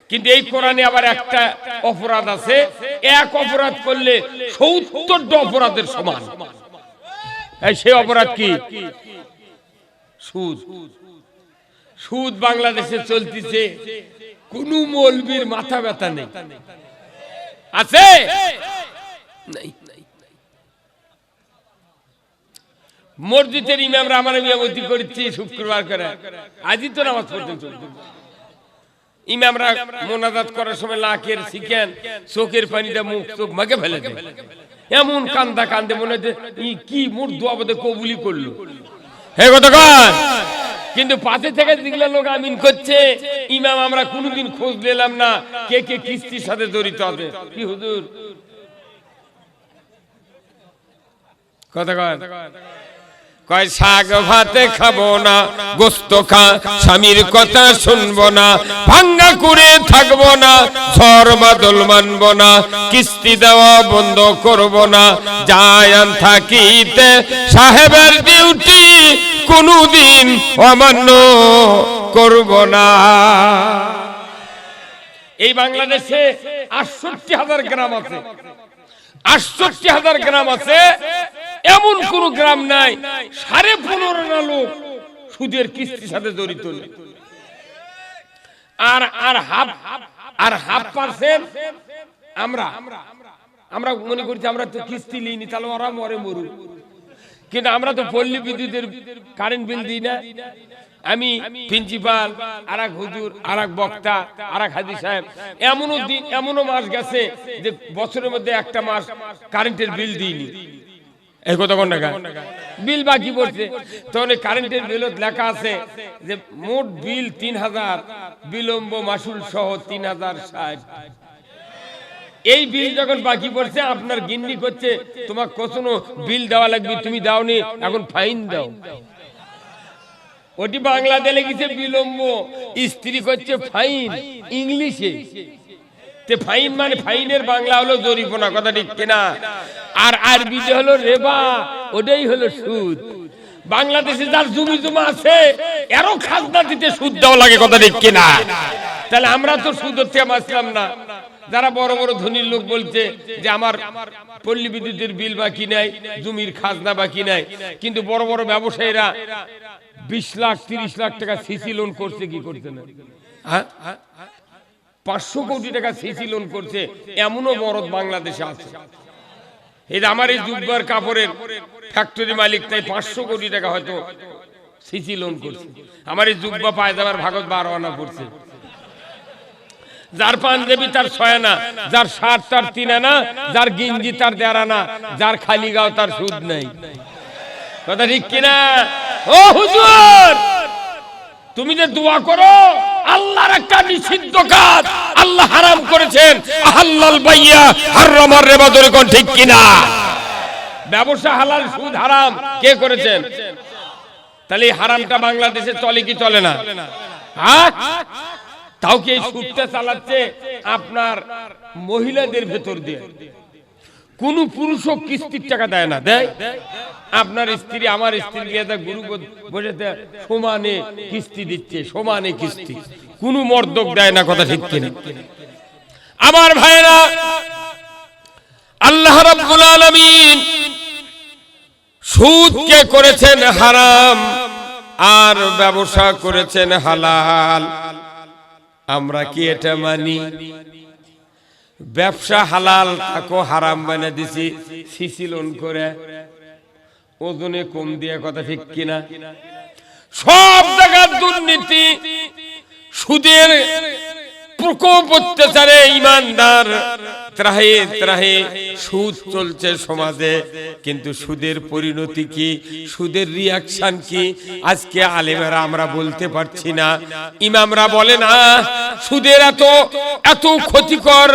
কিন্তু এই কোরআনে আবার একটা অপরাধ আছে, এক অপরাধ করলে ৭০টা অপরাধের সমান। সেই অপরাধ কি? সুদ। সুদ বাংলাদেশে চলতেছে, কোন মৌলবীর মাথা ব্যথা নেই, আছে? মসজিদের ইমামরা আমার ইমামতি করছি শুক্রবার করে, আজই তো নামাজ পড়তে চলতে। ইমামরা মোনাজাত করার সময় লাখের শিখেন, চোখের পানিটা মুখ চোখ মাকে ফেলে দেয়, এমন কান্দা কান্দে মনে হচ্ছে কি মোর দোয়া বোধে কবুলি করলো। হে কতক্ষণ কিন্তু পাশে থেকে দেখলে লোক আমিন করছে, ইমাম আমরা কোনোদিন খোঁজ নিলাম না কে কে কিস্তির সাথে জড়িত আছে। কি হুজুর কতক্ষণ কয় শাক ভাতে খাবো না, গোস্ত খা স্বামীর কথা শুনবো না, ভাঙ্গা করে থাকবো না, ঝড় বাদল মানবো না, কিস্তি দেওয়া বন্ধ করবো না, যায়ান থাকিতে সাহেবের ডিউটি কোনদিন অমান্য করবো না। এই বাংলাদেশে ৬৮,০০০ গ্রাম আছে, ৬৮,০০০ গ্রাম আছে, এমন কোন গ্রাম নাই ১৫.৫ লোক সুদের কিস্তির সাথে জড়িত নেই। আর হাফ পার্সেন্ট আমরা মনে করছি আমরা তো কিস্তি লিনি, তাহলে ওরা মরে মরু, কিন্তু আমরা তো পল্লী বিদ্যুতের কারেন্ট বিল দিই না। আমি প্রিন্সিপাল, আর এক হুজুর, আর এক বক্তা, আর এক হাজি সাহেব, এমনও মাস গেছে যে বছরের মধ্যে একটা মাস কারেন্টের বিল দিইনি। এই কত টাকা বিল বাকি পড়ছে, তখন কারেন্টের বিলত লেখা আছে যে মোট বিল ৩,০০০, বিলম্ব মাসুল সহ ৩,০৬০। এই বিল যখন বাকি পড়ছে, আপনার গিন্নি করছে তোমার কখনো বিল দেওয়া লাগবে, তুমি দাওনি, এখন ফাইন দাও। ওটি বাংলাতে লিখেছে বিলম্ব, স্ত্রী করছে ফাইন ইংলিশে। ফাইন মানে ফাইনের বাংলা হলো জরিমানা, কথা ঠিক কিনা? আর আরবিতে হলো রেবা, ওটাই হলো সুদ। বাংলাদেশে যার জমি জমা আছে এরও খাজনা দিতে সুদ দেওয়া লাগে, কথা ঠিক কিনা? তাহলে আমরা তো সুদ হতে বাঁচলাম না। যারা বড় বড় ধনীর লোক বলছে যে আমার পল্লী বিদ্যুতের বিল বাকি নাই, জমির খাজনা বাকি নাই, কিন্তু বড় বড় ব্যবসায়ীরা ২০ লাখ ৩০ লাখ টাকা সিসি লোন করছে, কি করছে না? ৫০০ কোটি টাকা সিসি লোন করছে, এমনও মরদ বাংলাদেশে আছে। এই আমার এই জুব্বার কাপড়ের ফ্যাক্টরি মালিক তাই ৫০০ কোটি টাকা হয়তো সিসি লোন করছে। আমার এই জুব্বা পায়জামার ভাগত ১২ আনা পড়ছে। যার পাঞ্জাবি তার ৬ আনা, যার শার্ট তার ৩ আনা, যার গিঞ্জি তার ১.৫ আনা, যার খালি গাও তার সুদ নাই, কথা ঠিক কিনা? ও হুজুর, তুমি যে দোয়া করো, আল্লাহর একটা নিষিদ্ধ কাজ আল্লাহ হারাম করেছেন। আহাল্লাল বাইয়া হারামার রিবা, ধরে কোন ঠিক কিনা? ব্যবসা হালাল, সুদ হারাম, কে করেছেন? তাহলে এই হারামটা বাংলাদেশে চলে কি চলে না? হ্যাঁ, তাও কি এই সুদটা চালাচ্ছে আপনার মহিলাদের ভেতর দিয়ে। কোন পুরুষও কিস্তির টাকা দেয় না, দেয়? আপনার স্ত্রী আমার স্ত্রী গুরু বসে সমানে কিস্তি দিচ্ছে, সমানে কিস্তি, কোন মর্দক দেয় না, কথা ঠিক কিনা? আমার ভাইরা, আল্লাহ রাব্বুল আলামিন সুদকে করেছেন হারাম আর ব্যবসা করেছেন হালাল। আমরা কি এটা মানি? ব্যবসা হালাল তাকে হারাম বানিয়ে দিছি সিসি লোন করে, ওজনে কম দিয়ে, কথা ঠিক কিনা? সব জায়গার দুর্নীতি, সুদের প্রকোপ অত্যাচারে ইমানদার ত্রাহে ত্রাহে সুদ চলছে সমাজে। কিন্তু সুদের পরিণতি কি, সুদের রিয়াকশন কি, আজকে আলেমেরা আমরা বলতে পারছি না। ইমামরা বলে না সুদের এত ক্ষতিকর,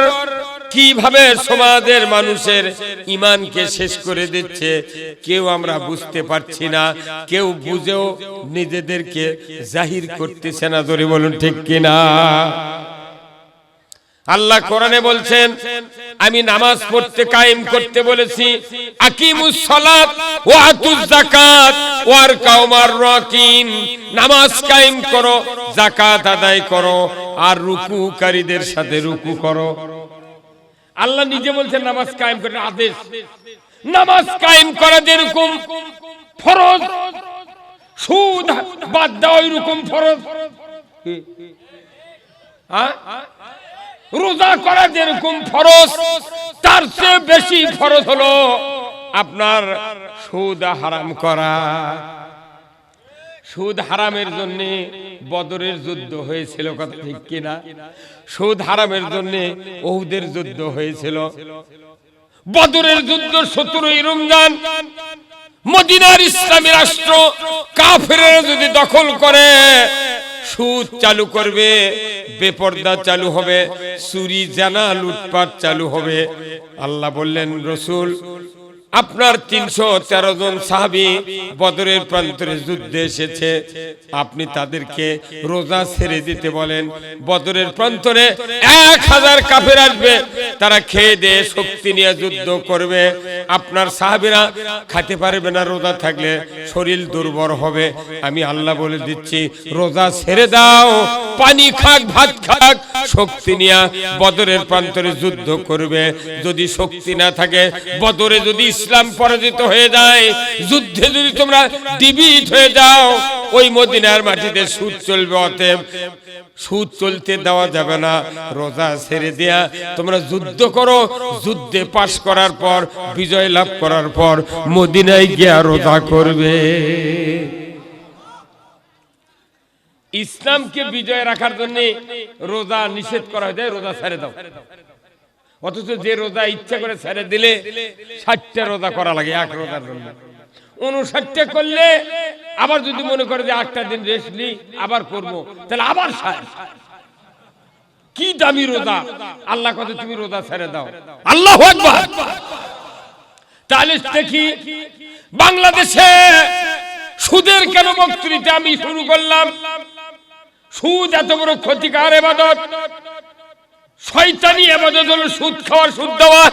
কিভাবে সমাজের মানুষের ঈমানকে শেষ করে দিচ্ছে, কেউ আমরা বুঝতে পারছি না, কেউ বুঝেও নিজেদেরকে জাহির করতেছে না, ধরে বলুন ঠিক কিনা? আল্লাহ কোরআনে বলছেন আমি নামাজ পড়তে কায়েম করতে বলেছি, আকিমুস সালাত ওয়া আতুজ যাকাত ওয়ারকাউ মার রাকিন, নামাজ কায়েম করো, যাকাত আদায় করো, আর রুকুকারীদের সাথে রুকু করো। আল্লাহ নিজে বলছেন নামাজ কায়েম করার আদেশ। নামাজ কায়েম করা যেরকম ফরজ, সুদ বাদ দেওয়া ওইরকম ফরজ। রোজা করা যেরকম ফরজ, তার চেয়ে বেশি ফরজ হলো আপনার সুদ হারাম করা। সুদ হারামের জন্য বদরের যুদ্ধ হয়েছিল, কথা ঠিক কিনা? সুদ হারামের জন্য উহুদের যুদ্ধ হয়েছিল। বদরের যুদ্ধ 17ই রমজান। মদিনার ইসলামী রাষ্ট্র কাফেররা যদি দখল করে, সুদ চালু করবে, বেপরদা চালু হবে, চুরি জানা লুটপাট চালু হবে। আল্লাহ বললেন, রসুল আপনার 313 জন সাহাবী বদরের প্রান্তরে যুদ্ধে এসেছে, আপনি তাদেরকে রোজা ছেড়ে দিতে বলেন। বদরের প্রান্তরে 1000 কাফের আসবে, তারা খেয়ে দিয়ে শক্তি নিয়ে যুদ্ধ করবে। আপনার সাহাবীরা খেতে পারবে না, রোজা থাকলে শরীর দুর্বল হবে। আমি আল্লাহ বলে দিচ্ছি, রোজা ছেড়ে দাও, পানি খাক, ভাত খাক, শক্তি নিয়ে বদরের প্রান্তরে যুদ্ধ করবে। যদি শক্তি না থাকে, বদরে যদি ইসলাম পরাজিত হয়ে যায়, যুদ্ধে যদি তোমরা ডিবিট হয়ে যাও, ওই মদিনার মাটিতে সুদ চলবে। অতএব সুদ চলতে দেওয়া যাবে না, রোজা ছেড়ে দেয়া তোমরা যুদ্ধ করো। যুদ্ধে পাশ করার পর, বিজয় লাভ করার পর মদিনায় গিয়া রোজা করবে। ইসলামকে বিজয় রাখার জন্য রোজা নিষেধ করা হয়, রোজা ছেড়ে দাও। অথচ যে রোজা ইচ্ছা করে ছেড়ে দিলে 60টা রোজা করা লাগে এক রোজার জন্য। 59টা করলে আবার যদি মনে করে যে 8টা দিন রেস্ট নিই, আবার করবো, তাহলে আবার কি দামি রোজা। আল্লাহ কথা তুমি রোজা ছেড়ে দাও। আল্লাহু আকবার। তাহলে দেখি বাংলাদেশে সুদের কেন বক্তৃতা আমি শুরু করলাম? সুদ এত বড় ক্ষতিকর ইবাদত, শয়তানি ইবাদত হলো সুদ খাওয়া, সুদ দেওয়া।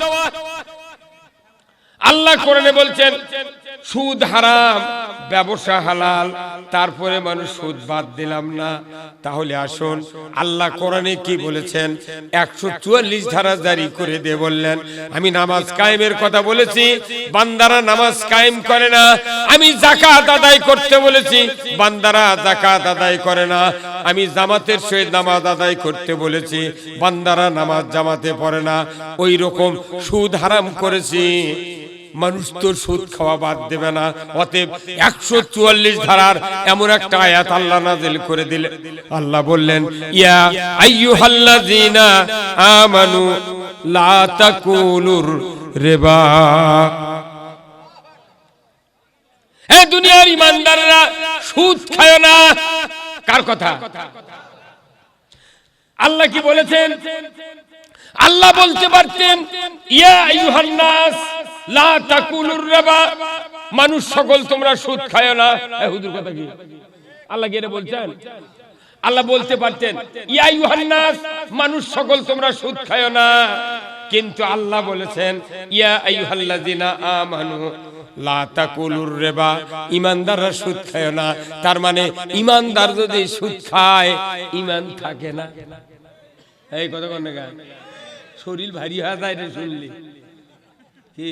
আল্লাহ কোরআনে বলছেন সুদ হারাম, ব্যবসা হালাল, তারপরে মানুষ সুদ বাদ দিলাম না। তাহলে আসুন আল্লাহ কোরআনে কি বলেছেন? 144 ধারা জারি করে দিয়ে বললেন, আমি নামাজ কায়েমের কথা বলেছি, বান্দারা নামাজ কায়েম করে না। আমি যাকাত আদায় করতে বলেছি, বান্দারা যাকাত আদায় করে না। আমি জামাতের সহিত নামাজ আদায় করতে বলেছি, বান্দারা নামাজ জামাতে পড়ে না। ওই রকম সুদ হারাম করেছি, মানুষ তো সুদ খাওয়া বাদ দেবে না। অতএব 144 ধারার এমন একটা আয়াত আল্লাহ নাযিল করে দিলেন। আল্লাহ বললেন, ইয়া আইয়ুহাল্লাযীনা আমানু লা তাকুলুর রিবা। এই দুনিয়ার ঈমানদাররা সুদ খায় না। কার কথা? আল্লাহ কি বলেছেন? আল্লাহ বলতে পারতেন, ইয়া আইয়ুহান নাস লা তাকুলুর রিবা, মানুষ সকল তোমরা সুদ খায় না। হুজুর কথা কি? আল্লাহ কি এটা বলছেন? আল্লাহ বলতে পারতেন, ইয়া আইয়ুহান নাস, মানুষ সকল তোমরা সুদ খায় না। কিন্তু আল্লাহ বলেছেন, ইয়া আইয়ুহাল্লাযীনা আমানু লা তাকুলুর রিবা, ঈমানদাররা সুদ খায় না। তার মানে ঈমানদার যদি সুদ খায়, ঈমান থাকে না। এই কথা কোন জায়গা? শরীর ভারী হয়ে যায় রে শুনলি কি?